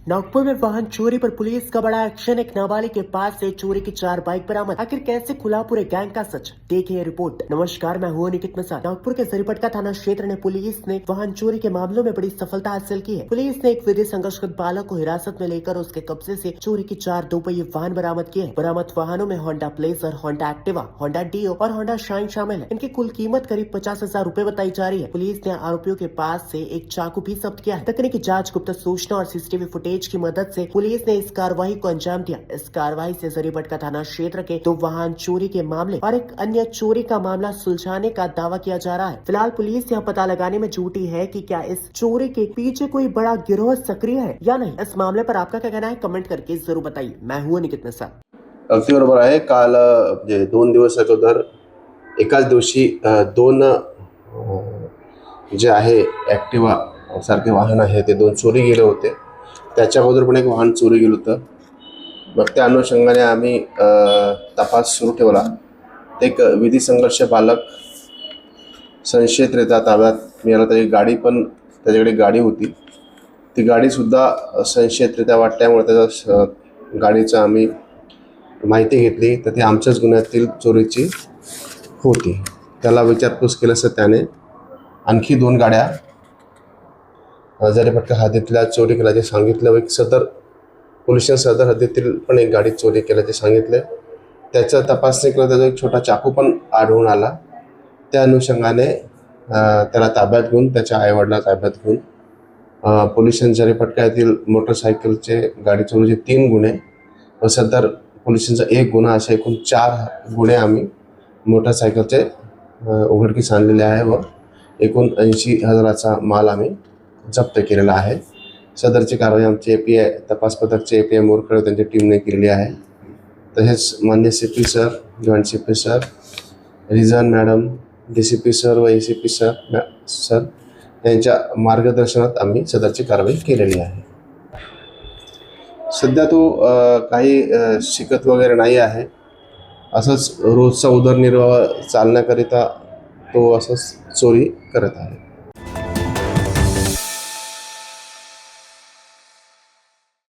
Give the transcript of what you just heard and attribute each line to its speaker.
Speaker 1: नागपुर में वाहन चोरी पर पुलिस का बड़ा एक्शन। एक नाबालिग के पास से चोरी की 4 बाइक बरामद। आखिर कैसे खुला पूरे गैंग का सच, देखिए ये रिपोर्ट। नमस्कार, मैं हूं निकित मिसाल। नागपुर के जरीपटका थाना क्षेत्र में पुलिस ने वाहन चोरी के मामलों में बड़ी सफलता हासिल की है। पुलिस ने एक विधि संघर्षरत बालक को हिरासत में लेकर उसके कब्जे से चोरी की 4 दोपहिए वाहन बरामद किए हैं। बरामद वाहनों में Honda Pleasure, Honda Activa, Honda Dio और होंडा शाइन शामिल है। इनकी कुल कीमत करीब 50,000 रूपए बताई जा रही है। पुलिस ने आरोपियों के पास से एक चाकू भी जब्त किया है। तकनीकी जांच, गुप्त सूचना और सीसीटीवी फुटेज की मदद से पुलिस ने इस कार्रवाई को अंजाम दिया। इस कार्रवाई से जरीपटका थाना क्षेत्र के 2 वाहन चोरी के मामले और एक अन्य चोरी का मामला सुलझाने का दावा किया जा रहा है। फिलहाल पुलिस यह पता लगाने में जुटी है कि क्या इस चोरी के पीछे कोई बड़ा गिरोह सक्रिय है या नहीं। इस मामले पर आपका क्या कहना है, कमेंट करके जरूर बताइए। मैं हूं निकित मिसाल।
Speaker 2: अगदी बरोबर आहे। काल 2 दिवस अगोदर एकाच दिवशी 2 जे आहे ॲक्टिवा सारखे वाहन आहे ते 2 चोरी गेले होते। त्याच्या अगोदर पण एक वाहन चोरी गेलं होतं। मग त्या अनुषंगाने आम्ही तपास सुरू ठेवला। एक विधी संघर्ष बालक संशयितरित्या ताब्यात मिळाला। त्याची गाडी पण, त्याच्याकडे गाडी होती, ती गाडीसुद्धा संशयितरित्या वाटल्यामुळे त्याच्या गाडीचं आम्ही माहिती घेतली तर ती आमच्याच गुन्ह्यातील चोरीची होती। त्याला विचारपूस केली असता त्याने आणखी 2 गाड्या जरीपटका हद्दीतल्या चोरी केल्याचे सांगितलं। एक सदर पोलीस सदर हद्दीतील पण एक गाडी चोरी केल्याचे सांगितले। त्याचा तपासणी केला, त्याचा एक छोटा चाकू पण आढळून आला। त्या अनुषंगाने त्याला ताब्यात घेऊन, त्याच्या आईवडिलांना ताब्यात घेऊन पोलिसांनी जरीपटका येथील मोटरसायकलचे गाडी चोरीचे 3 गुन्हे व सदर पोलिसांचा 1 गुन्हा असे एकूण 4 गुन्हे आम्ही मोटरसायकलचे उघडकीस आणलेले आहे व एकूण 80,000चा माल आम्ही जप्त केलेला आहे। सदरची कारवाई आमचे API तपास पथकचे API मोरखळे त्यांच्या टीमने केलेली आहे। तसेच मान्य CP sir, joint CP sir, reason madam, DCP sir व ACP सर यांच्या मार्गदर्शनात आम्ही सदरची कारवाई केलेली आहे। सध्या तो काही शिकत वगैरे नाही आहे, असंच रोजचा उदरनिर्वाह चालण्याकरिता तो असंच चोरी करत आहे।